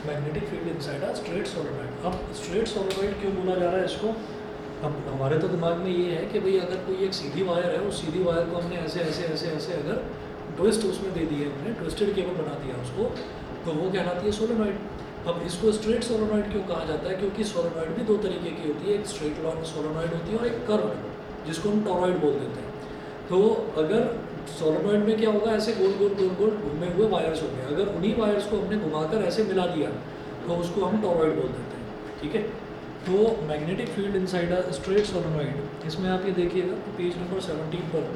Magnetic field inside a straight solenoid. अब straight solenoid क्यों बोला जा रहा है इसको? अब हमारे तो दिमाग में ये है कि भाई अगर कोई एक सीधी वायर है, उस सीधी वायर को हमने ऐसे ऐसे ऐसे ऐसे अगर ट्विस्ट उसमें दे दिया, हमने ट्विस्टेड केबल बना दिया उसको, तो वो कहलाती है सोलेनॉइड। अब इसको स्ट्रेट सोलेनॉइड क्यों कहा जाता है? क्योंकि सोलेनॉइड भी दो तरीके की होती है, एक स्ट्रेट लॉन्ग सोलेनॉइड होती है और एक कर्व जिसको हम टॉरॉइड बोल देते हैं। तो अगर सोलेनॉइड में क्या होगा, ऐसे गोल गोल गोल गोल घूमे हुए वायर्स होंगे, अगर उन्हीं वायर्स को हमने घुमाकर ऐसे मिला दिया तो उसको हम टॉरॉइड बोल देते हैं। ठीक है, तो magnetic field inside a straight solenoid, इसमें आप ये देखिएगा पेज नंबर 17 पर,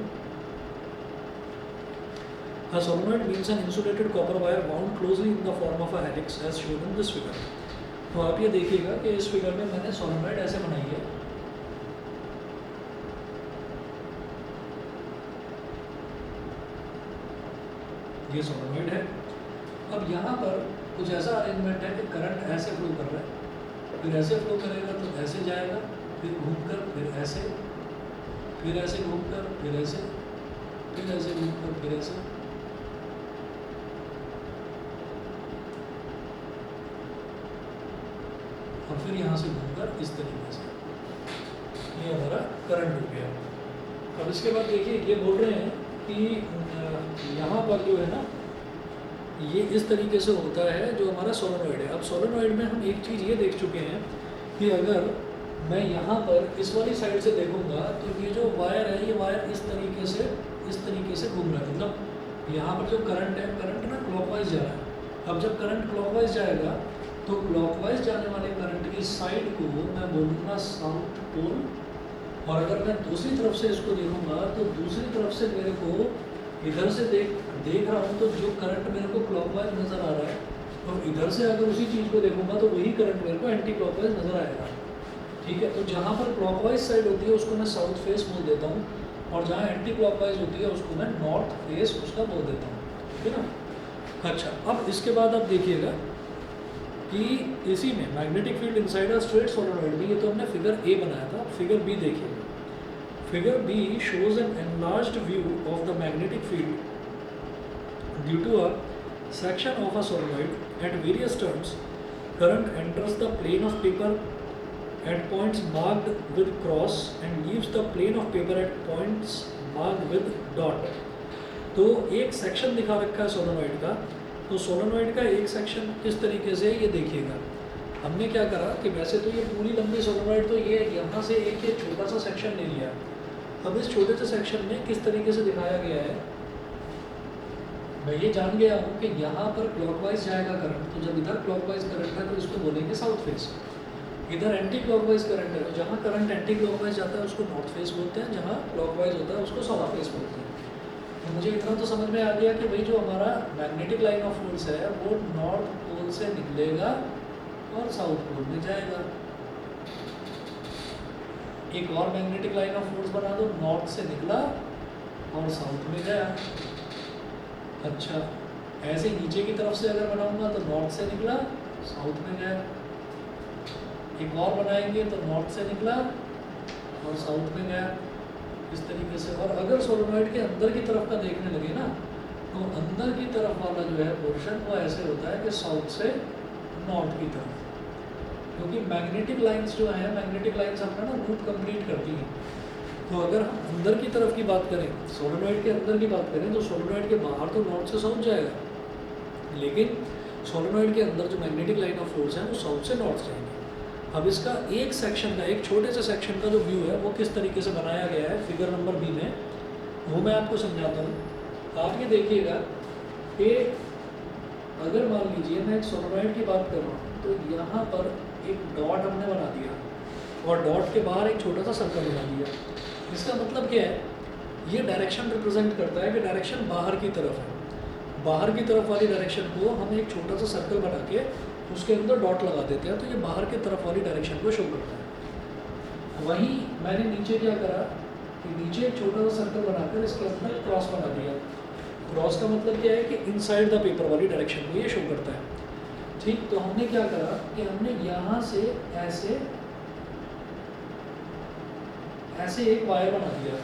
a solenoid means an insulated copper wire wound closely in the form of a helix as shown in this figure। तो आप ये देखिएगा कि इस फिगर में मैंने सोलेनॉइड ऐसे बनाई है, ये सोलेनॉइड है। अब यहाँ पर कुछ ऐसा अरेंजमेंट है कि करंट ऐसे फ्लो कर रहा है, फिर ऐसे फ्लो करेगा तो ऐसे जाएगा, फिर घूमकर फिर ऐसे, फिर ऐसे घूमकर फिर ऐसे, फिर ऐसे घूमकर फिर ऐसे, और फिर यहाँ से घूमकर इस तरीके से, ये हमारा करंट हो गया। अब इसके बाद देखिए ये बोल रहे हैं कि यहाँ पर जो है ना, ये इस तरीके से होता है जो हमारा सोलेनॉइड है। अब सोलेनॉइड में हम एक चीज़ ये देख चुके हैं कि अगर मैं यहाँ पर इस वाली साइड से देखूँगा तो ये जो वायर है, ये वायर इस तरीके से घूम रहा है, मतलब यहाँ पर जो करंट है, करंट ना क्लॉकवाइज जा रहा है। अब जब करंट क्लॉकवाइज जाएगा तो क्लॉकवाइज जाने वाले करंट की साइड को मैं बोलूँगा साउथ पोल, और अगर मैं दूसरी तरफ से इसको देखूँगा तो दूसरी तरफ से मेरे को इधर से देख रहा हूँ तो जो करंट मेरे को क्लॉकवाइज नज़र आ रहा है, और इधर से अगर उसी चीज़ को देखूँगा तो वही करंट मेरे को एंटी क्लॉकवाइज नज़र आएगा। ठीक है, तो जहाँ पर क्लॉकवाइज साइड होती है उसको मैं साउथ फेस बोल देता हूँ, और जहाँ एंटी क्लॉकवाइज होती है उसको मैं नॉर्थ फेस उसका बोल देता हूँ। ठीक है ना। अच्छा, अब इसके बाद आप देखिएगा कि इसी में magnetic field inside a straight solenoid में, ये तो हमने फिगर ए बनाया था, फिगर बी देखिएगा। Figure B shows an enlarged view of the magnetic field due to a section of a solenoid at various turns. Current enters the plane of paper at points marked with cross and leaves the plane of paper at points marked with dot। तो एक section दिखा रखा है solenoid का, तो solenoid का एक section किस तरीके से, ये देखिएगा। हमने क्या करा कि वैसे तो ये पूरी लंबी सोलेनॉइड, तो ये यहाँ से एक ये छोटा सा सेक्शन ले लिया। अब इस छोटे से सेक्शन में किस तरीके से दिखाया गया है, मैं ये जान गया हूँ कि यहाँ पर क्लॉकवाइज जाएगा करंट, तो जब इधर क्लॉकवाइज करंट है तो इसको बोलेंगे साउथ फेस। इधर एंटी क्लॉकवाइज करंट है, तो जहाँ करंट एंटी क्लॉकवाइज जाता है उसको नॉर्थ फेस बोलते हैं, जहाँ क्लॉकवाइज होता है उसको साउथ फेस बोलते हैं। तो मुझे इतना तो समझ में आ गया कि भाई जो हमारा मैग्नेटिक लाइन ऑफ फोर्स है वो नॉर्थ पोल से निकलेगा और साउथ पोल में जाएगा। एक और मैग्नेटिक लाइन ऑफ फोर्स बना दो, नॉर्थ से निकला और साउथ में गया। अच्छा, ऐसे नीचे की तरफ से अगर बनाऊंगा तो नॉर्थ से निकला साउथ में गया। एक और बनाएंगे तो नॉर्थ से निकला और साउथ में गया, इस तरीके से। और अगर सोलेनॉइड के अंदर की तरफ का देखने लगे ना, तो अंदर की तरफ वाला जो है पोर्शन वो ऐसे होता है कि साउथ से नॉर्थ की तरफ, क्योंकि मैग्नेटिक लाइंस जो है, मैग्नेटिक लाइंस अपना ना रूट कंप्लीट करती हैं। तो अगर हम अंदर की तरफ की बात करें, सोलेनॉइड के अंदर की बात करें, तो सोलेनॉइड के बाहर तो नॉर्थ से साउथ जाएगा, लेकिन सोलेनॉइड के अंदर जो मैग्नेटिक लाइन ऑफ फोर्स है वो साउथ से नॉर्थ जाएंगे। अब इसका एक सेक्शन का, एक छोटे से सेक्शन का जो व्यू है वो किस तरीके से बनाया गया है फिगर नंबर बी में, वो मैं आपको समझाता हूँ। आप ये देखिएगा कि अगर मान लीजिए मैं एक सोलेनॉइड की बात कर रहा हूँ, तो यहाँ पर एक डॉट हमने बना दिया और डॉट के बाहर एक छोटा सा सर्कल बना दिया। इसका मतलब क्या है, ये डायरेक्शन रिप्रेजेंट करता है कि डायरेक्शन बाहर की तरफ है। बाहर की तरफ वाली डायरेक्शन को हम एक छोटा सा सर्कल बना के उसके अंदर डॉट लगा देते हैं, तो ये बाहर की तरफ वाली डायरेक्शन को शो करता है। वहीं मैंने नीचे क्या करा कि नीचे एक छोटा सा सर्कल बनाकर इसके अंदर क्रॉस बना दिया। क्रॉस का मतलब क्या है कि इनसाइड द पेपर वाली डायरेक्शन को ये शो करता है। ठीक, तो हमने क्या करा कि हमने यहाँ से ऐसे एक वायर बना दिया।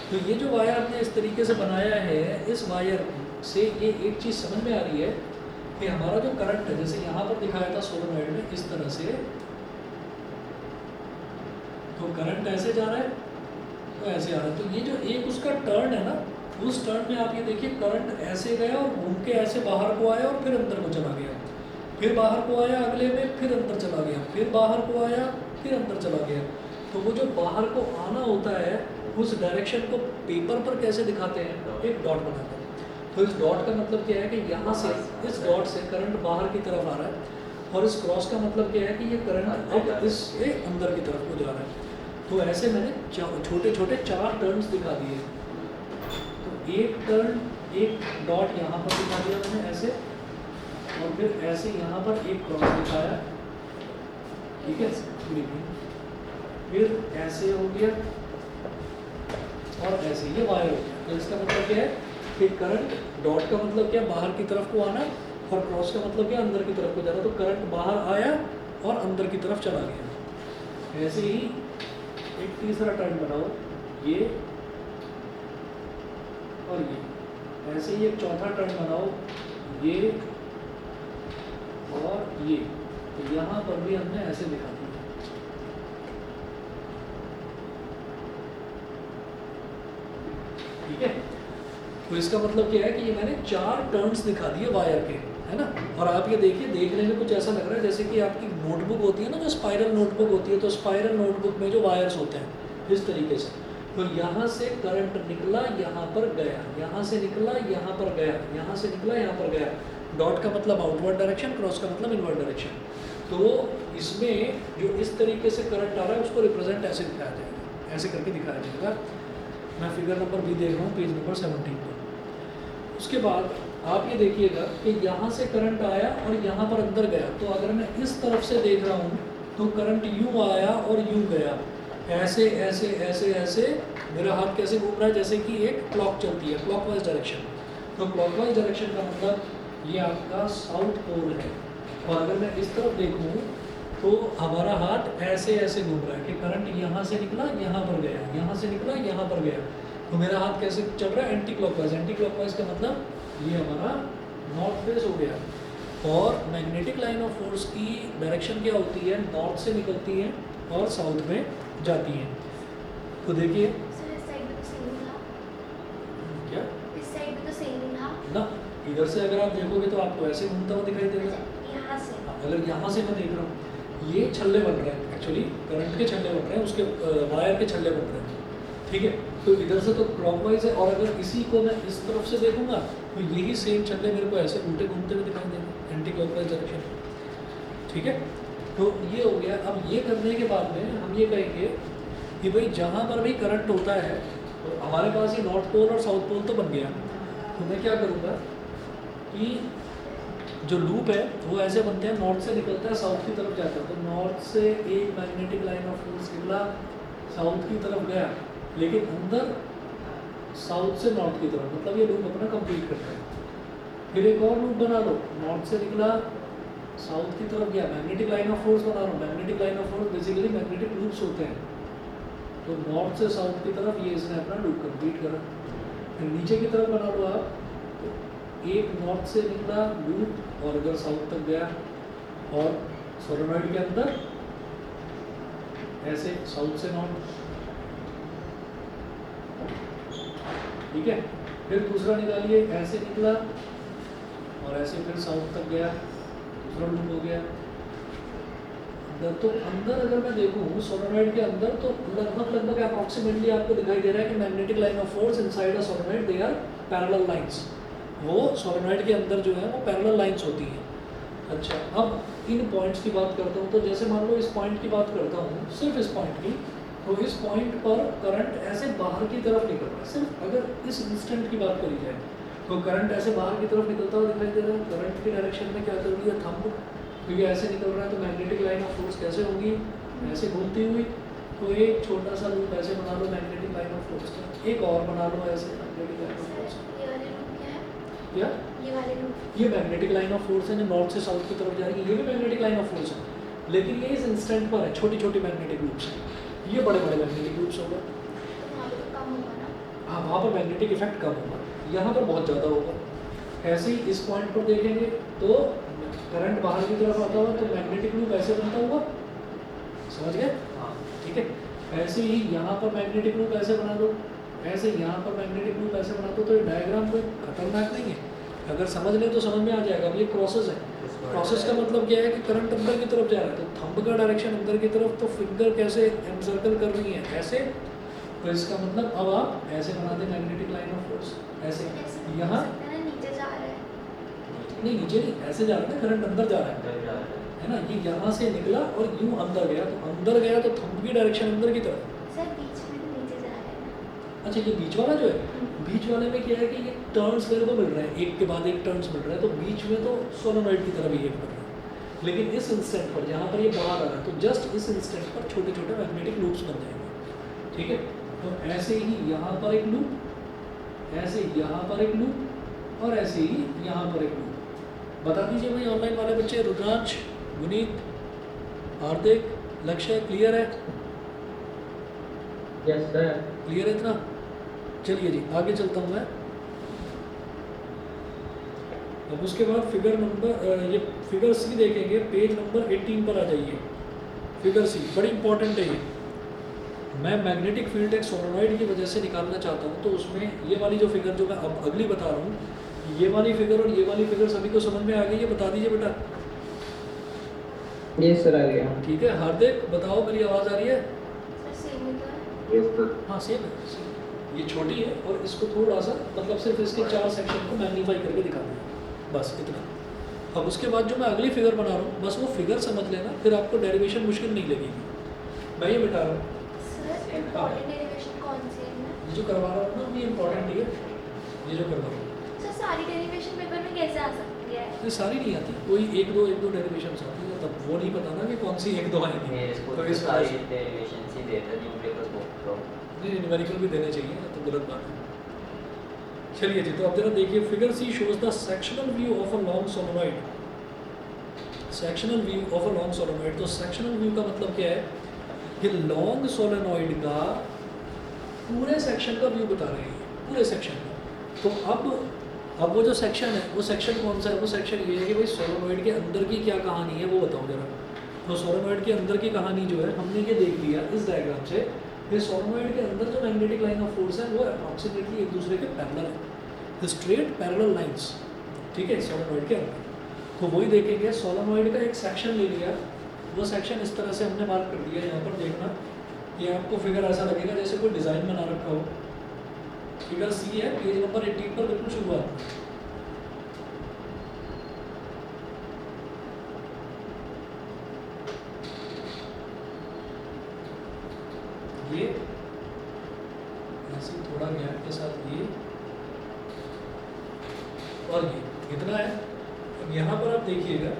तो ये जो वायर हमने इस तरीके से बनाया है, इस वायर से ये एक चीज़ समझ में आ रही है कि हमारा जो करंट है, जैसे यहाँ पर दिखाया था सोलेनॉइड में इस तरह से, तो करंट ऐसे जा रहा है तो ऐसे आ रहा है, तो ये जो एक उसका टर्न है ना, उस टर्न में आप ये देखिए करंट ऐसे गया और घूम के ऐसे बाहर को आया और फिर अंदर को चला गया, फिर बाहर को आया अगले में, फिर अंदर चला गया, फिर बाहर को आया, फिर अंदर चला गया। तो वो जो बाहर को आना होता है उस डायरेक्शन को पेपर पर कैसे दिखाते हैं, एक डॉट बनाते हैं। तो इस डॉट का मतलब क्या है कि यहाँ से इस डॉट से करंट बाहर की तरफ आ रहा है, और इस क्रॉस का मतलब क्या है कि ये करंट अब इससे अंदर की तरफ को जा रहा है। तो ऐसे मैंने छोटे छोटे 4 टर्न्स दिखा दिए। तो एक टर्न, एक डॉट यहाँ पर दिखा दिया मैंने ऐसे, और फिर ऐसे यहाँ पर एक क्रॉस दिखाया, ठीक है, फिर ऐसे हो गया और ऐसे ये वायर हो गया। तो इसका मतलब क्या है कि करंट, डॉट का मतलब क्या, बाहर की तरफ को आना, और क्रॉस का मतलब क्या, अंदर की तरफ को जाना। तो करंट बाहर आया और अंदर की तरफ चला गया। ऐसे ही एक तीसरा टर्न बनाओ, ये और ये। ऐसे ही एक चौथा टर्न बनाओ, ये और ये। तो यहाँ पर भी हमने ऐसे दिखा दिया। ठीक है, तो इसका मतलब क्या है कि ये मैंने 4 टर्न्स दिखा दिए वायर के, है ना। और आप ये देखिए, देखने में कुछ ऐसा लग रहा है जैसे कि आपकी नोटबुक होती है ना, जो स्पाइरल नोटबुक होती है, तो स्पाइरल नोटबुक में जो वायर्स होते हैं इस तरीके से। तो यहाँ से करंट निकला, यहाँ पर गया, यहाँ से निकला, यहाँ पर गया, यहाँ से निकला, यहाँ पर गया। डॉट का मतलब आउटवर्ड डायरेक्शन, क्रॉस का मतलब इनवर्ड डायरेक्शन। तो इसमें जो इस तरीके से करंट आ रहा है उसको रिप्रेजेंट ऐसे दिखाया जाएगा, ऐसे करके दिखाया जाएगा। मैं फिगर नंबर भी देख रहा हूँ, पेज नंबर 17 पर। उसके बाद आप ये देखिएगा कि यहाँ से करंट आया और यहाँ पर अंदर गया। तो अगर मैं इस तरफ से देख रहा हूँ तो करंट यूँ आया और यूँ गया, ऐसे ऐसे ऐसे ऐसे। मेरा हाथ कैसे घूम रहा है, जैसे कि एक क्लॉक चलती है, क्लॉकवाइज डायरेक्शन। तो क्लॉकवाइज डायरेक्शन का मतलब ये आपका साउथ पोल है। और अगर मैं इस तरफ देखूँ तो हमारा हाथ ऐसे ऐसे घूम रहा है कि करंट यहाँ से निकला, यहाँ पर गया, यहाँ से निकला, यहाँ पर गया। तो मेरा हाथ कैसे चल रहा है, एंटी क्लॉकवाइज। एंटी क्लॉकवाइज का मतलब ये हमारा नॉर्थ फेस हो गया। और मैग्नेटिक लाइन ऑफ फोर्स की डायरेक्शन क्या होती है, नॉर्थ से निकलती है और साउथ में जाती है। तो देखिए क्या, इस साइड पे तो सेम ही था ना, इधर से अगर आप देखोगे तो आपको ऐसे घूमता हुआ दिखाई देगा। यहाँ से, अगर यहाँ से मैं देख रहा हूँ, ये छल्ले बन रहे हैं, एक्चुअली करंट के छल्ले बन रहे हैं, उसके वायर के छल्ले बन रहे हैं, ठीक है। तो इधर से तो क्लॉकवाइज है, और अगर इसी को मैं इस तरफ से देखूंगा तो यही सेम छल्ले मेरे को ऐसे उल्टे घूमते हुए दिखाई देंगे, एंटी क्लॉकवाइज डायरेक्शन, ठीक है। तो ये हो गया। अब ये करने के बाद में हम ये कहेंगे कि भाई जहाँ पर भी करंट होता है, तो हमारे पास ये नॉर्थ पोल और साउथ पोल तो बन गया। तो मैं क्या करूँगा कि जो लूप है वो ऐसे बनते हैं, नॉर्थ से निकलता है, साउथ की तरफ जाता है। तो नॉर्थ से एक मैग्नेटिक लाइन ऑफ फोर्स निकला, साउथ की तरफ गया, लेकिन अंदर साउथ से नॉर्थ की तरफ, मतलब ये लूप अपना कंप्लीट करता है। फिर एक और लूप बना लो, नॉर्थ से निकला, साउथ की तरफ गया, मैग्नेटिक लाइन ऑफ फोर्स बना लो। Magnetic line of force basically magnetic loops होते हैं। तो नॉर्थ से साउथ की तरफ ये इसने अपना लूप कंप्लीट करा। फिर नीचे की तरफ बना लो आप, तो एक नॉर्थ से निकला लूप और इधर साउथ तक गया, और सोलेनॉइड के अंदर ऐसे साउथ से नॉर्थ, ठीक है। फिर दूसरा निकालिए, ऐसे निकला और ऐसे फिर साउथ तक गया, दूसरा लूप हो गया अंदर। तो अंदर अगर मैं देखूँ सोलेनॉइड के अंदर, तो लगभग अप्रॉक्सीमेटली आपको दिखाई दे रहा है कि magnetic line of force inside a solenoid they are parallel lines. वो सोलेनॉइड के अंदर जो है वो पैरेलल लाइंस होती हैं। अच्छा, अब इन पॉइंट्स की बात करता हूँ। तो जैसे मान लो इस पॉइंट की बात करता हूँ, सिर्फ इस पॉइंट की, तो इस पॉइंट पर करंट ऐसे बाहर की तरफ निकल रहा है। सिर्फ अगर इस इंस्टेंट की बात करी जाए तो करंट ऐसे बाहर की तरफ निकलता हुआ दिखाई दे रहा है। करंट की डायरेक्शन में क्या कर रही है, थंब, क्योंकि ऐसे निकल रहा है। तो मैग्नेटिक लाइन ऑफ फोर्स कैसे होगी, ऐसे घूमती हुई। तो एक छोटा सा लूप ऐसे बना लो मैग्नेटिक लाइन ऑफ फोर्स का, एक और बना लो ऐसे मैग्नेटिक लाइन ऑफ फोर्स। ये वाले लूप क्या है, क्या, ये वाले लूप, ये मैग्नेटिक लाइन ऑफ फोर्स है जो नॉर्थ से साउथ की तरफ जा रही है। ये भी मैग्नेटिक लाइन ऑफ फोर्स है, लेकिन ये इस इंस्टेंट पर है। छोटी छोटी मैग्नेटिक लूप्स हैं, ये बड़े बड़े मैग्नेटिक लूप्स हो गए। तो वहाँ पे तो कम होगा ना। हाँ, वहाँ पर मैग्नेटिक इफेक्ट कम होगा, यहाँ पर बहुत ज़्यादा होगा। ऐसे ही इस पॉइंट पर देखेंगे तो करंट बाहर की तरफ आता हुआ, तो मैग्नेटिक लूप ऐसे बनता हुआ, समझ गए? हाँ। ठीक है। ऐसे ही यहाँ पर मैग्नेटिक लूप ऐसे बना दो, ऐसे यहाँ पर मैग्नेटिक लूप ऐसे बना दो, तो ये डायग्राम कोई खतरनाक नहीं है। अगर समझ लें तो समझ में आ जाएगा। अब ये प्रोसेस है। प्रोसेस का मतलब क्या है कि करंट अंदर की तरफ जा रहा है, तो थंब का डायरेक्शन अंदर की तरफ, तो फिंगर कैसे एनसर्कल कर रही है ऐसे, तो इसका मतलब अब आप ऐसे बना दें मैग्नेटिक लाइन ऑफ फोर्स, ऐसे यहाँ नीचे जा रहा है। नहीं, नीचे नहीं, ऐसे जा रहा है, करंट अंदर जा रहा है ना, ये यहाँ से निकला और यूं अंदर गया, तो अंदर गया तो थंब की डायरेक्शन अंदर की तरफ। सर बीच में तो नीचे जा रहा है। अच्छा, ये बीच वाला जो है, बीच वाले में क्या है कि ये टर्न्स मेरे को मिल रहे हैं, एक के बाद एक टर्न्स मिल रहे हैं, तो बीच में तो सोलेनॉइड की तरह बिहेव कर रहा है। लेकिन इस इंस्टेंट पर जहाँ पर ये बाहर आ रहा है, तो जस्ट इस इंस्टेंट पर छोटे छोटे मैग्नेटिक लूप्स बन जाएंगे। ठीक है, तो ऐसे ही यहाँ पर एक लूप, ऐसे यहाँ पर एक लूप, और ऐसे ही यहाँ पर एक लूप। बता दीजिए भाई ऑनलाइन वाले बच्चे, रुद्रांश, गुनीत, हार्दिक, लक्ष्य, क्लियर है? Yes sir. क्लियर है इतना? चलिए जी, आगे चलता हूँ मैं। अब उसके बाद फिगर नंबर ये फिगर सी देखेंगे, पेज नंबर 18 पर आ जाइए। फिगर सी बड़ी इंपॉर्टेंट है ये। मैं मैग्नेटिक फील्ड एक सोलेनॉइड की वजह से निकालना चाहता हूँ, तो उसमें ये वाली जो फिगर जो मैं अब अगली बता रहा हूँ, ये वाली फिगर और ये वाली फिगर सभी को समझ में आ गई है? बता दीजिए बेटा। यस सर, आ गया। ठीक है, हार्दिक बताओ, मेरी आवाज़ आ रही है? सर सेम ही तो है। Yes sir. हाँ सेम है, सेम। ये छोटी है और इसको थोड़ा सा मतलब सिर्फ इसके 4 सेक्शन को मैग्नीफाई करके दिखा दें, बस इतना। अब उसके बाद जो मैं अगली फिगर बना रहा हूँ, बस वो फिगर समझ लेना, फिर आपको डेरिवेशन मुश्किल नहीं लगेगी। मैं ये बिठा रहा हूँ, सर इम्पोर्टेंट डेरिवेशन कौन सी है ना? ये जो करवा रहा हूँ ना, ये इंपॉर्टेंट है, ये जो करवा रहा हूँ। सर सारी डेरिवेशन पेपर में कैसे आ सकती है? ये सारी नहीं आती, कोई एक दो डेरिवेशन आती है, तब वो नहीं पता ना कि कौन सी एक दो आएंगी। तो इस वजह से नहीं, न्यूमेरिकल भी देने चाहिए, तो गलत बात है। चलिए जी, तो अब जरा देखिए, figure C shows the sectional view of a long solenoid. Sectional view of a long solenoid, तो सेक्शनल व्यू का मतलब क्या है कि लॉन्ग सोलेनॉइड का पूरे सेक्शन का व्यू बता रहे हैं, पूरे सेक्शन का। तो अब वो जो सेक्शन है, वो सेक्शन कौन सा है? वो सेक्शन ये है कि भाई सोलेनॉइड के अंदर की क्या कहानी है, वो बताओ जरा। तो सोलेनॉइड के अंदर की कहानी जो है, हमने ये देख लिया इस डायग्राम से, ये सोलेनॉइड के अंदर जो मैग्नेटिक लाइन ऑफ फोर्स है वो अप्रॉक्सीमेटली एक दूसरे के पैरेलल है, स्ट्रेट पैरेलल लाइंस। ठीक है, सोलेनॉइड के अंदर तो वही देखेंगे। सोलेनॉइड का एक सेक्शन ले लिया, वो सेक्शन इस तरह से हमने मार्क कर दिया। यहाँ पर देखना, ये आपको फिगर ऐसा लगेगा जैसे कोई डिज़ाइन बना रखा हो। फिगर सी है, पेज नंबर 18 पर बिल्कुल शुरुआत। ये ऐसे थोड़ा गैप के साथ ये और ये इतना है। अब यहाँ पर आप देखिएगा,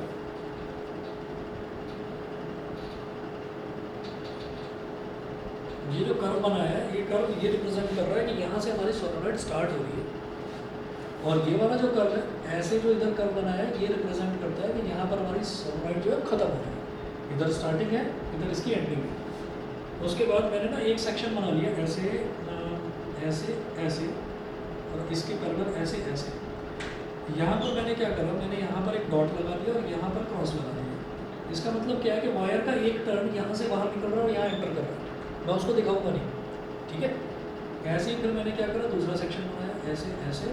ये जो कर्व बना है, ये कर्व ये रिप्रेजेंट कर रहा है कि यहाँ से हमारी सोलेनॉइड स्टार्ट हो रही है, और ये वाला जो कर्व है, ऐसे जो इधर कर्व बना है, ये रिप्रेजेंट करता है कि यहाँ पर हमारी सोलेनॉइड जो है खत्म हो रही है। इधर स्टार्टिंग है, इधर इसकी एंडिंग है। उसके बाद मैंने ना एक सेक्शन बना लिया, ऐसे ऐसे ऐसे, और इसके पैरेलल ऐसे ऐसे। यहाँ पर मैंने क्या करा, मैंने यहाँ पर एक डॉट लगा लिया और यहाँ पर क्रॉस लगा दिया। इसका मतलब क्या है कि वायर का एक टर्न यहाँ से बाहर निकल रहा है और यहाँ एंटर कर रहा है। मैं उसको दिखाऊंगा नहीं, ठीक है। ऐसे ही फिर मैंने क्या करा, दूसरा सेक्शन बनाया, ऐसे ऐसे,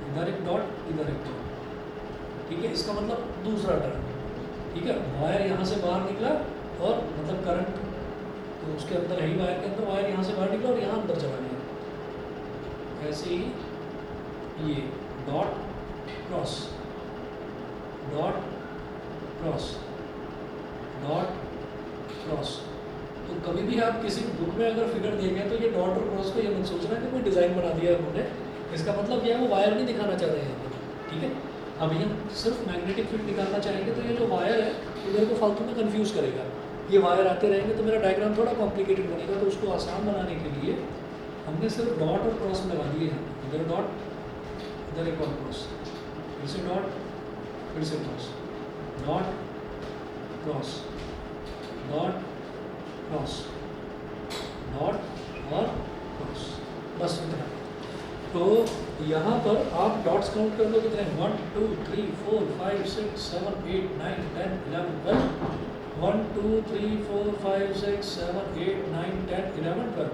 इधर एक डॉट, इधर एक डॉट, ठीक है। इसका मतलब दूसरा टर्न, ठीक है। वायर यहाँ से बाहर निकला और मतलब करंट तो उसके अंदर है ही, वायर के अंदर वायर यहाँ से बाहर निकला और यहाँ अंदर चला गया। ऐसे ही ये dot cross, dot cross, dot cross. तो कभी भी आप किसी बुक में अगर फिगर देखें तो ये डॉट और क्रॉस को ये मत सोचना कि कोई डिज़ाइन बना दिया है उन्होंने। इसका मतलब क्या है, वो वायर नहीं दिखाना चाह रहे हैं यहाँ पर, ठीक है। अब ये सिर्फ मैग्नेटिक फील्ड निकालना चाहेंगे तो ये जो वायर है इधर को फालतू में कंफ्यूज करेगा। ये वायर आते रहेंगे तो मेरा डायग्राम थोड़ा कॉम्प्लिकेटेड बनेगा। तो उसको आसान बनाने के लिए हमने सिर्फ डॉट और क्रॉस लगा दिए हैं। इधर डॉट, इधर एक और क्रॉस, फिर से डॉट, फिर से cross, dot cross, dot cross, dot और क्रॉस, बस इतना। तो यहाँ पर आप डॉट्स काउंट कर लो कितने 1 2 3 4 5 6 7 8 9 10 11 12 1 2 3 4 5 6 7 8 9 10 11 12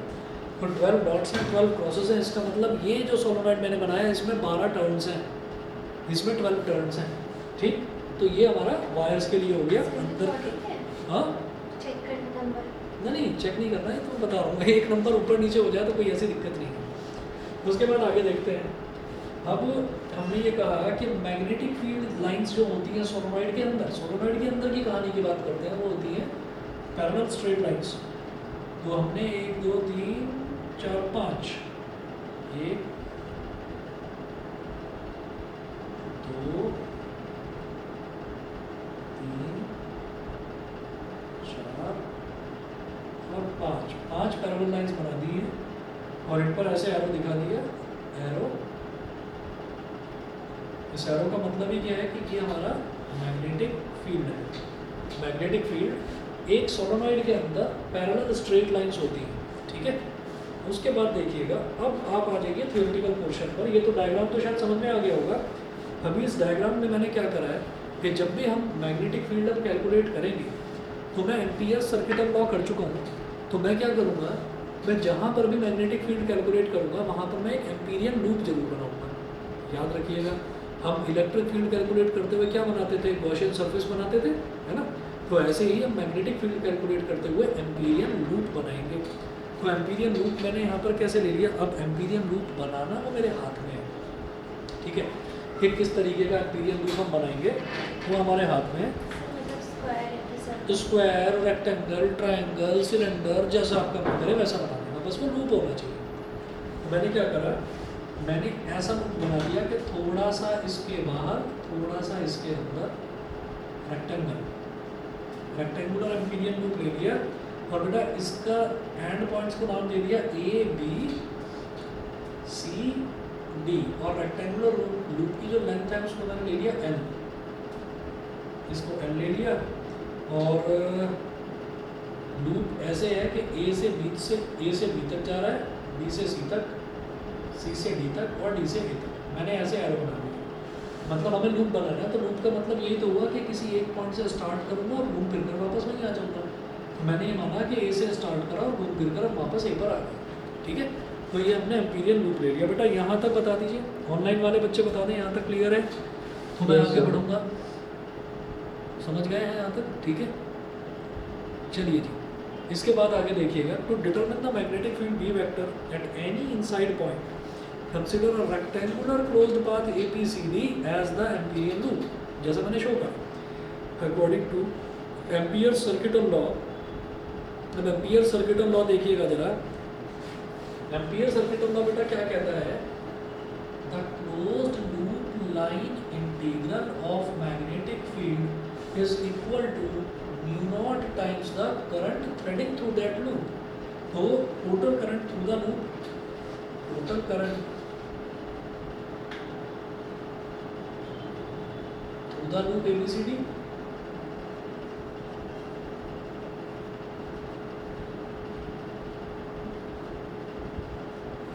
तो 12 डॉट्स हैं 12 क्रॉसेस हैं। इसका मतलब ये जो सोलोनॉइड मैंने बनाया है इसमें 12 टर्न्स हैं, इसमें 12 टर्न्स हैं। ठीक, तो ये हमारा वायर्स के लिए हो गया अंदर। हाँ चेक करना नंबर नहीं चेक नहीं करना है, तो बता रहा हूँ एक नंबर ऊपर नीचे हो जाए तो कोई ऐसी दिक्कत नहीं है। उसके बाद आगे देखते हैं। अब हमने ये कहा कि मैग्नेटिक फील्ड लाइंस जो होती हैं सोलोनॉइड के अंदर, सोलोनॉइड के अंदर की कहानी की बात करते हैं, वो होती है पैरेलल स्ट्रेट लाइंस। तो हमने 1 2 3 4 5 1 2 3 4 और 5 पैरेलल लाइंस बना दी है और इन पर ऐसे एरो दिखा दिया। एरो, इस एरो का मतलब ही क्या है कि ये हमारा मैग्नेटिक फील्ड है। मैग्नेटिक फील्ड एक सोलोनॉइड के अंदर पैरेलल स्ट्रेट लाइंस होती हैं। ठीक है, उसके बाद देखिएगा अब आप आ जाइए थ्योरेटिकल पोर्शन पर। ये तो डायग्राम तो शायद समझ में आ गया होगा। अभी इस डायग्राम में मैंने क्या करा है कि जब भी हम मैग्नेटिक फील्ड अब कैलकुलेट करेंगे तो मैं एम्पियर्स सर्किटल लॉ कर चुका हूँ। तो मैं क्या करूँगा, मैं जहाँ पर भी मैग्नेटिक फील्ड कैलकुलेट करूँगा वहाँ पर मैं एक एम्पीरियन लूप जरूर बनाऊँगा। याद रखिएगा, हम इलेक्ट्रिक फील्ड कैलकुलेट करते हुए क्या बनाते थे, गॉसियन सरफेस बनाते थे, है ना। तो ऐसे ही हम मैग्नेटिक फील्ड कैलकुलेट करते हुए एम्पीरियन लूप बनाएंगे। तो एम्पीरियन लूप मैंने यहाँ पर कैसे ले लिया, अब एम्पीरियन लूप बनाना वो मेरे हाथ में है। ठीक है, कि किस तरीके का एम्पीरियन लूप हम बनाएंगे वो हमारे हाथ में है। स्क्वायर, रेक्टेंगल, ट्रायंगल, सिलेंडर, जैसा आपका मन करे वैसा बना देना, बस वो लूप होना चाहिए। तो मैंने क्या करा, मैंने ऐसा लूप बना दिया कि थोड़ा सा इसके बाहर थोड़ा सा इसके अंदर रेक्टेंगुलर एम्पीरियन लूप ले लिया और बेटा इसका एंड पॉइंट्स को नाम दे दिया ए बी सी डी और रेक्टेंगुलर लूप की जो लेंथ है उसको मैंने ले लिया एल, इसको एल ले लिया। और लूप ऐसे है कि ए से बी तक जा रहा है, बी से सी तक, सी से डी तक और डी से ए तक। मैंने ऐसे एरो बना दिया। मतलब हमें लूप बनाना है तो लूप का मतलब यही तो हुआ कि किसी एक पॉइंट से स्टार्ट करूँगा और घूम फिर कर वापस वहीं आ जाऊँगा। तो मैंने ये माना कि ए से स्टार्ट करा और घूम फिर कर वापस ए पर आ गया। ठीक है, तो ये हमने एम्पीरियन लूप ले लिया। बेटा यहाँ तक बता दीजिए, ऑनलाइन वाले बच्चे बता दें यहाँ तक क्लियर है तो मैं आगे बढ़ूँगा। समझ गए हैं यहाँ तक? ठीक है, चलिए जी। इसके बाद आगे देखिएगा, to determine the magnetic field B vector at any inside point consider a rectangular closed path APCD as the Amperian loop, जैसा मैंने शो करा according to Ampere circuital law. अब एम्पियर सर्किटल लॉ देखिएगा जरा। एम्पियर सर्किटल लॉ बेटा क्या कहता है, the closed loop line integral of magnetic field is equal to mu naught times the current threading through that loop. तो total current through the loop, total current through the loop ABCD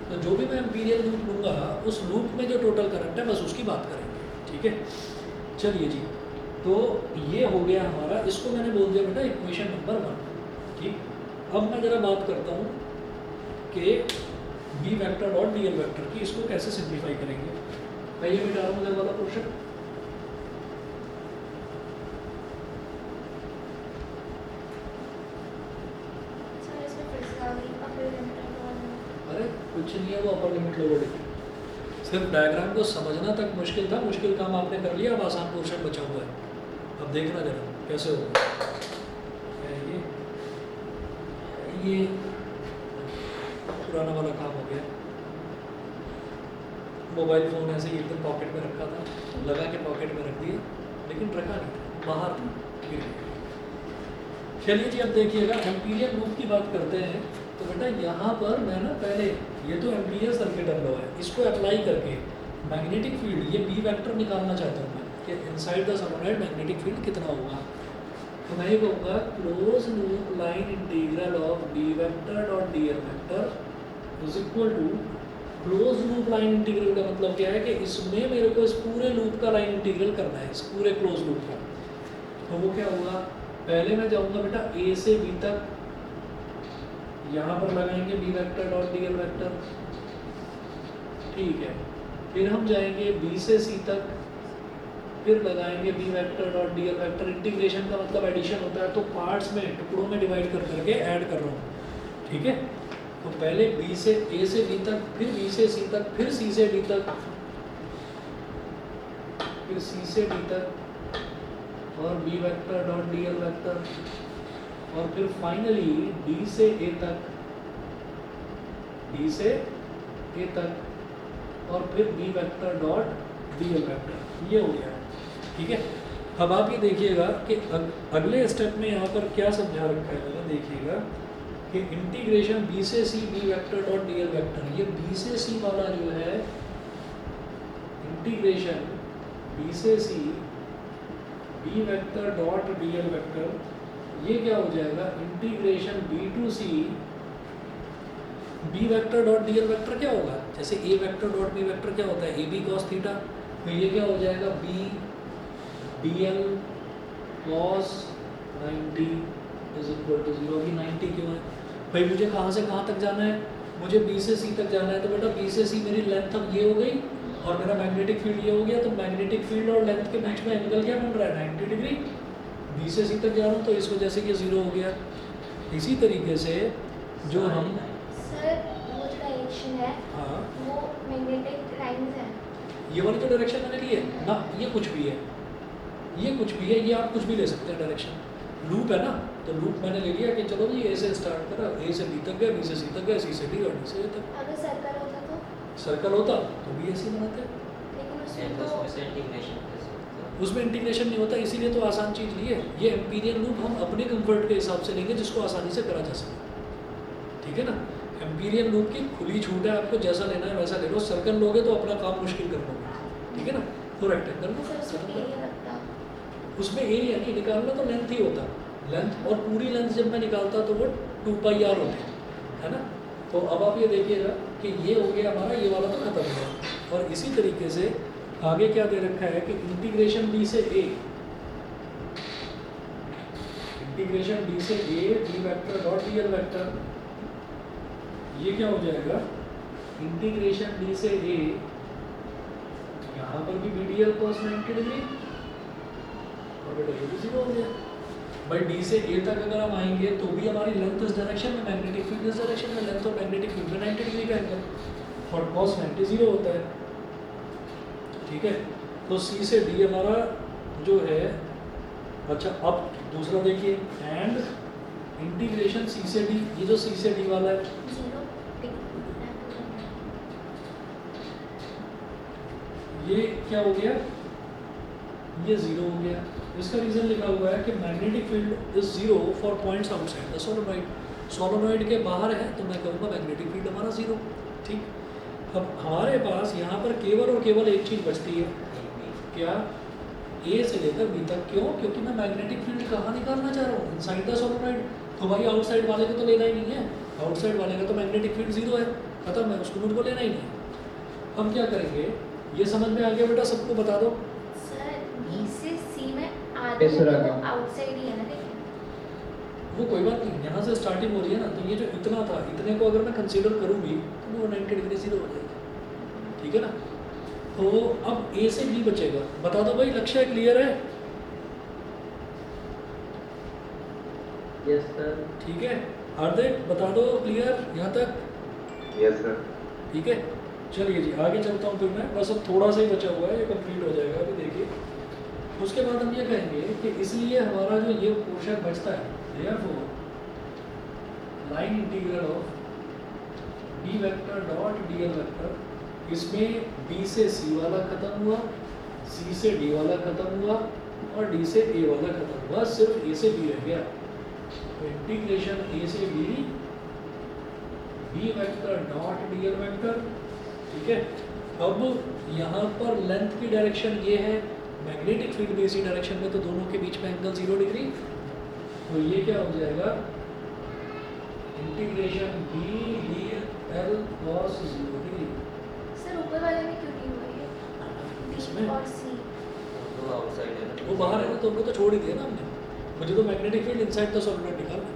तो जो भी मैं Amperian loop लूँगा उस loop में जो total current है बस उसकी बात करेंगे। ठीक है, चलिए जी। तो ये हो गया हमारा, इसको मैंने बोल दिया बेटा इक्वेशन नंबर 1। ठीक, अब मैं ज़रा बात करता हूँ कि बी वेक्टर और डी एल वेक्टर की, इसको कैसे सिंप्लीफाई करेंगे। मैं ये मिटा रहा हूँ इधर वाला पोर्शन। अरे कुछ नहीं है, वो अपर लिमिट लोअर लिमिट, सिर्फ डायग्राम को समझना तक मुश्किल था। मुश्किल काम आपने कर लिया, अब आसान पोर्शन बचा हुआ है। अब देखना जरा कैसे होगा। ये पुराना वाला काम हो गया। मोबाइल फ़ोन ऐसे ही एकदम पॉकेट में रखा था, लगा के पॉकेट में रख दिया, लेकिन रखा नहीं था, बाहर गिर गया। चलिए जी, अब देखिएगा एम्पीरियन लूप की बात करते हैं। तो बेटा यहाँ पर मैं ना पहले ये तो एम्पीरियल सर्किटल लॉ है, इसको अप्लाई करके मैग्नेटिक फील्ड, ये बी वेक्टर निकालना चाहता हूँ मैं कि inside the solenoid magnetic field कितना होगा। तो मैं ये कहूँगा close loop line integral of D vector dot D L vector is equal to close loop line integral का मतलब क्या है कि इसमें मेरे को इस पूरे लूप का लाइन इंटीग्रल करना है, इस पूरे क्लोज लूप का। तो वो क्या होगा, पहले मैं जाऊंगा बेटा ए से बी तक, यहाँ पर लगाएंगे B vector dot D L vector, ठीक है। फिर हम जाएंगे बी से सी तक, फिर लगाएंगे B vector dot D L vector. Integration का मतलब एडिशन होता है, तो पार्ट्स में, टुकड़ों में डिवाइड कर करके ऐड कर रहा हूँ, ठीक है। तो पहले बी से ए से बी तक, फिर बी से सी तक, फिर सी से डी तक, फिर सी से डी तक, और B vector dot D L vector, और फिर फाइनली डी से ए तक, डी से ए तक, और फिर B vector dot D L vector. ये हो गया, ठीक है। अब आप ये देखिएगा कि अगले स्टेप में यहाँ पर क्या समझा रखा है मैंने, देखिएगा कि इंटीग्रेशन बी से C B vector dot D L vector, ये बी से सी वाला जो है इंटीग्रेशन बी से C B vector dot D L vector, ये क्या हो जाएगा, integration B to C B vector dot D L vector क्या होगा, जैसे A vector dot B vector क्या होता है, ए बी कॉस थीटा, तो ये क्या हो जाएगा B D L cos 90 is equal to 0। अभी 90 क्यों है भाई, मुझे कहाँ से कहाँ तक जाना है, मुझे बी से सी तक जाना है, तो बेटा बी से सी मेरी लेंथ अब ये हो गई और मेरा मैग्नेटिक फील्ड ये हो गया, तो मैग्नेटिक फील्ड और लेंथ के बीच में एंगल क्या बन रहा है, 90 डिग्री। बी से सी तक जा रहा हूँ तो इस वजह से ये 0 हो गया। इसी तरीके से जो हम सर वो जो डायरेक्शन है, हाँ वो मैग्नेटिक लाइंस है। ये वाली तो डायरेक्शन मैंने ली है ना, ये कुछ भी है, ये कुछ भी है, ये आप कुछ भी ले सकते हैं डायरेक्शन। लूप है ना, तो लूप मैंने ले लिया कि चलो जी ए से स्टार्ट करा, ए से बी तक गया, बी से सी तक गया, सी से डी और डी से ए तक। अगर सर्कल होता तो, सर्कल होता तो भी ऐसे बनाते, लेकिन उसमें तो उसमें इंटीग्रेशन नहीं होता, इसीलिए तो आसान चीज़ ली है। ये एम्पीरियन लूप हम अपने कंफर्ट के हिसाब से लेंगे, जिसको आसानी से करा जा सके, ठीक है ना। एम्पीरियन लूप की खुली छूट है, आपको जैसा लेना है वैसा ले लो। सर्कल लोगे तो अपना काम मुश्किल कर लोगे, ठीक है ना। तो रेक्टेंगल सर उसमें एरिया लगता, उसमें एरिया नहीं निकालना, तो लेंथ ही होता, लेंथ, और पूरी लेंथ जब मैं निकालता तो वो 2πr होती है ना। तो अब आप ये देखिएगा कि ये हो गया हमारा, ये वाला तो खत्म हो गया। और इसी तरीके से आगे क्या दे रखा है कि इंटीग्रेशन बी से ए, इंटीग्रेशन बी से A D vector dot D L vector, ये क्या हो जाएगा, इंटीग्रेशन बी से ए, यहाँ पर भी B D L cos 90 degree, और बेटा ये भी 0 हो गया भाई। डी से ए तक अगर हम आएंगे तो भी हमारी लेंथ इस डायरेक्शन में, मैग्नेटिक फील्ड इस डायरेक्शन में, लेंथ और मैग्नेटिक फील्ड में 90 डिग्री का एंगल, और कॉस 90 0 होता है, ठीक है। तो सी से डी हमारा जो है, अच्छा अब दूसरा देखिए, एंड इंटीग्रेशन सी से डी, ये जो सी से डी वाला है 0 ये क्या हो गया, ये 0 हो गया। इसका रीज़न लिखा हुआ है कि magnetic field is 0 for points outside the solenoid. Solenoid के बाहर है तो मैं कहूँगा मैग्नेटिक फील्ड हमारा 0, ठीक। अब हमारे पास यहाँ पर केवल और केवल एक चीज़ बचती है, क्या, ए से लेकर बी तक। क्यों, क्योंकि मैं मैग्नेटिक फील्ड कहाँ निकालना चाह रहा हूँ, इनसाइड द सोलोनॉइड। तो भाई आउटसाइड वाले को तो लेना ही नहीं है, आउटसाइड वाले का तो मैग्नेटिक फील्ड 0 है, खत्म है, उसको मुझको लेना ही नहीं। हम क्या करेंगे, ये समझ में आ गया बेटा, सबको बता दो। सर बी से सी में आधे तो आउटसाइड ही है ना, लेकिन वो कोई बात नहीं, यहाँ से स्टार्टिंग हो रही है ना, तो ये जो इतना था, इतने को अगर मैं कंसीडर करूँ भी तो वो 90 डिग्री 0 हो जाएगी, ठीक है ना। तो अब ए से बी बचेगा, बता दो भाई, लक्ष्य क्लियर है? Yes sir. ठीक है, हार्दिक बता दो क्लियर यहाँ तक? Yes sir. ठीक है, चलिए जी आगे चलता हूँ फिर मैं, बस अब थोड़ा सा ही बचा हुआ है, ये कंप्लीट हो जाएगा अभी देखिए। उसके बाद हम ये कहेंगे कि इसलिए हमारा जो ये पोर्शन बचता है, therefore line integral of D vector dot D L vector, इसमें बी से सी वाला खत्म हुआ, सी से डी वाला खत्म हुआ, और डी से ए वाला खत्म हुआ, सिर्फ ए से बी रह गया। तो इंटीग्रेशन ए से B vector dot D L vector, ठीक है। अब यहाँ पर लेंथ की डायरेक्शन ये है, मैग्नेटिक फील्ड भी इसी डायरेक्शन में, तो दोनों के बीच में एंगल 0 डिग्री। तो ये क्या हो जाएगा, integration B D L cos 0 degree. ऊपर वाले में क्यों नहीं हुआ ये इसमें? B और C? तो आउटसाइड है ना, वो बाहर है ना, तो हमको तो छोड़ ही दिया ना हमने। मुझे तो magnetic field inside the solenoid निकालना है।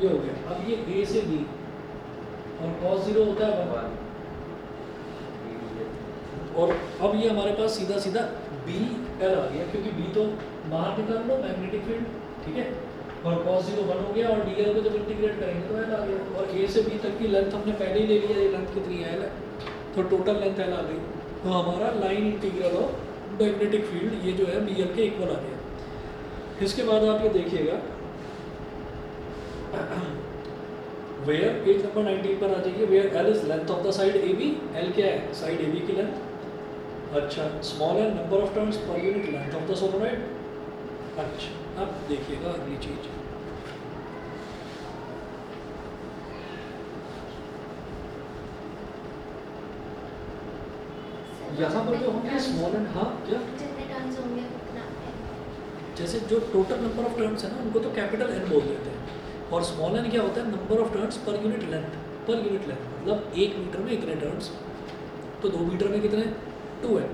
ये हो गया। अब ये A से B और cos 0 होता है 1, 1 और अब ये हमारे पास सीधा सीधा बी एल आ गया, क्योंकि बी तो बाहर निकाल लो मैग्नेटिक फील्ड, ठीक है, और cos 0 1 हो गया, और डीएल को जब इंटीग्रेट करेंगे तो एल आ गया, और ए से बी तक की लेंथ हमने पहले ही ले लिया, ये लेंथ कितनी है एल है, तो टोटल लेंथ एल आ गई। तो हमारा line integral of magnetic field ये जो है बी एल के इक्वल आ गया। इसके बाद आप ये देखिएगा वेयर पेज नंबर 19 पर आ जाइए, where L is length of the side A B, L क्या है साइड ए बी की लेंथ। अच्छा, स्मॉल है number of turns per unit length of the solenoid. अच्छा, अब देखिएगा अगली चीज, यहाँ पर जो होंगे स्मॉल एंड, हाँ क्या, जितने टर्न्स होंगे उतना है। जैसे जो टोटल नंबर ऑफ टर्न्स है ना उनको तो कैपिटल एन बोल देते हैं, और स्मॉल एन क्या होता है number of turns per unit length, पर यूनिट लेंथ मतलब 1 मीटर में इतने टर्न्स, तो 2 मीटर में कितने 2n,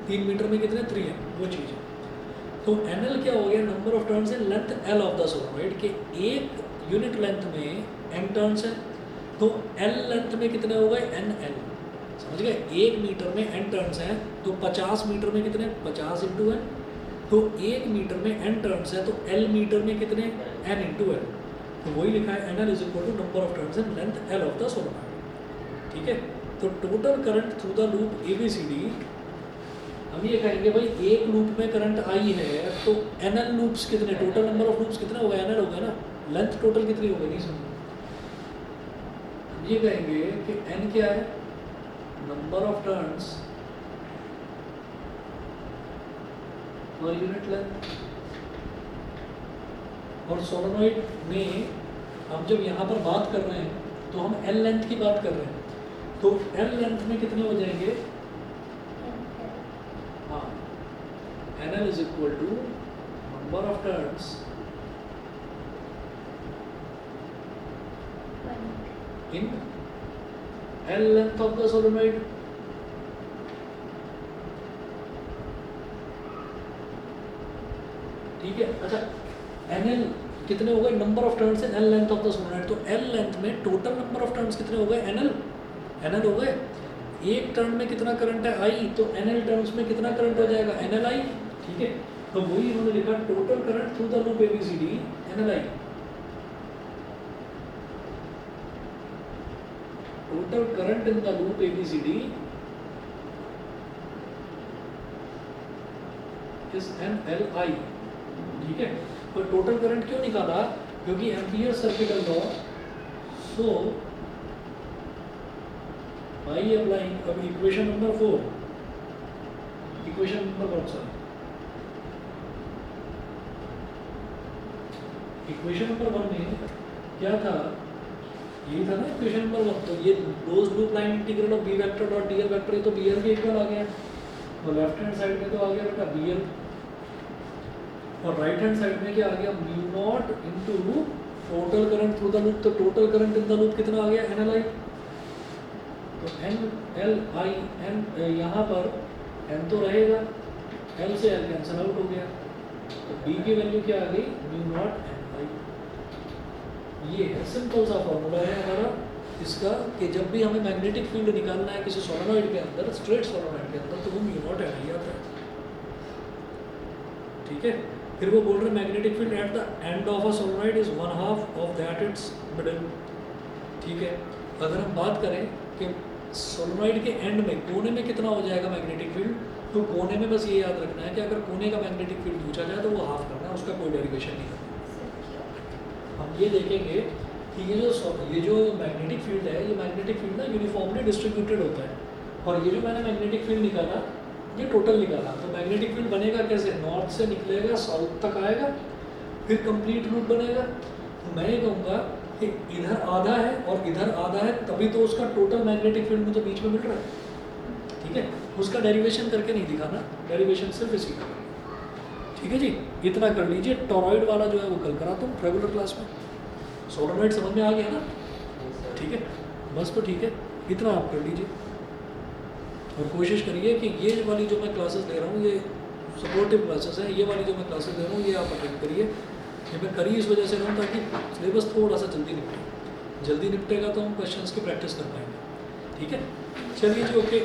3 मीटर में कितने 3n, वो चीज़ है। तो nl क्या हो गया number of turns in length l of the solenoid के, एक यूनिट लेंथ में n टर्न्स है, तो l लेंथ में कितने हो गए nl, समझ गए, 1 मीटर में n टर्न्स हैं तो 50 मीटर में कितने 50 इंटू n, तो 1 मीटर में n टर्न्स है तो l मीटर में कितने n इंटू l, तो वही लिखा है nl is equal to number of turns in length l of the solenoid, ठीक है। तो total current through the loop ABCD, हम ये कहेंगे भाई एक लूप में करंट आई है तो NL लूप्स कितने, टोटल नंबर ऑफ लूप्स कितने हो गए NL हो गए ना, लेंथ टोटल कितनी हो गई नहीं समझ, ये कहेंगे कि N क्या है number of turns per unit length, और सोलेनोइड में हम जब यहाँ पर बात कर रहे हैं तो हम L लेंथ की बात कर रहे हैं, तो L लेंथ में कितने हो जाएंगे, हाँ NL is equal to number of turns in L length of the solenoid, ठीक है। अच्छा, NL कितने हो गए number of turns in L length of the solenoid, तो L लेंथ में टोटल नंबर ऑफ टर्न्स कितने हो गए NL हो गए, एक टर्न में कितना करंट है I, तो NL टर्न्स में कितना करंट हो जाएगा NLI, ठीक है। तो वही इन्होंने लिखा total current through the loop ABCD NLI, total current in the loop ABCD is NLI, ठीक है। तो टोटल करंट क्यों निकाला, क्योंकि ampere circuital law, so by applying, अब इक्वेशन नंबर 4, इक्वेशन नंबर कौन सा, इक्वेशन नंबर 1 में क्या था, यही था ना इक्वेशन नंबर 1, तो ये closed loop line integral of B vector dot DL vector, ये तो बीएल के इक्वल आ गया, तो लेफ्ट हैंड साइड में तो आ गया बेटा बीएल, और राइट हैंड साइड में क्या आ गया mu naught into total current through the loop, तो total current in the loop कितना आ गया NLI, तो NLI N, यहाँ पर N तो रहेगा, L से L कैंसल आउट हो गया, तो B की वैल्यू क्या आ गई म्यू नॉट NI। ये है सिंपल सा फॉर्मूला है हमारा इसका, कि जब भी हमें मैग्नेटिक फील्ड निकालना है किसी सोलेनोइड के अंदर, स्ट्रेट सोलेनोइड के अंदर, तो वो म्यू नॉट NI आता है, ठीक है। फिर वो बोल रहे magnetic field at the end of a solenoid is 1/2 of that it's middle, ठीक है। अगर हम बात करें कि सोलेनोइड के एंड में कोने में कितना हो जाएगा मैग्नेटिक फील्ड, तो कोने में बस ये याद रखना है कि अगर कोने का मैग्नेटिक फील्ड पूछा जाए तो वो हाफ करना है, उसका कोई डेरिवेशन नहीं करना। हम ये देखेंगे कि ये जो मैग्नेटिक फील्ड है, ये मैग्नेटिक फील्ड ना यूनिफॉर्मली डिस्ट्रीब्यूटेड होता है, और ये जो मैंने मैग्नेटिक फील्ड निकाला ये टोटल निकाला, तो मैग्नेटिक फील्ड बनेगा कैसे, नॉर्थ से निकलेगा साउथ तक आएगा, फिर कंप्लीट लूप बनेगा। तो मैं ये कहूँगा कि इधर आधा है और इधर आधा है, तभी तो उसका टोटल मैग्नेटिक फील्ड मुझे बीच में मिल रहा है, ठीक है। उसका डेरिवेशन करके नहीं दिखाना, डेरिवेशन सिर्फ इसी का, ठीक है जी। इतना कर लीजिए, टॉरॉइड वाला जो है वो कल करा तुम रेगुलर क्लास में, सोलेनोइड समझ में आ गया ना, ठीक है, बस तो ठीक है, इतना आप कर लीजिए। और कोशिश करिए कि ये वाली जो मैं क्लासेस ले रहा हूँ ये सपोर्टिव क्लासेस हैं, ये वाली जो मैं क्लासेस ले रहा हूँ ये आप अटेंड करिए। ये मैं करी इस वजह से रहा हूँ ताकि सिलेबस थोड़ा सा जल्दी निपटे, जल्दी निपटेगा तो हम क्वेश्चंस की प्रैक्टिस कर पाएंगे। ठीक है, चलिए जी, ओके।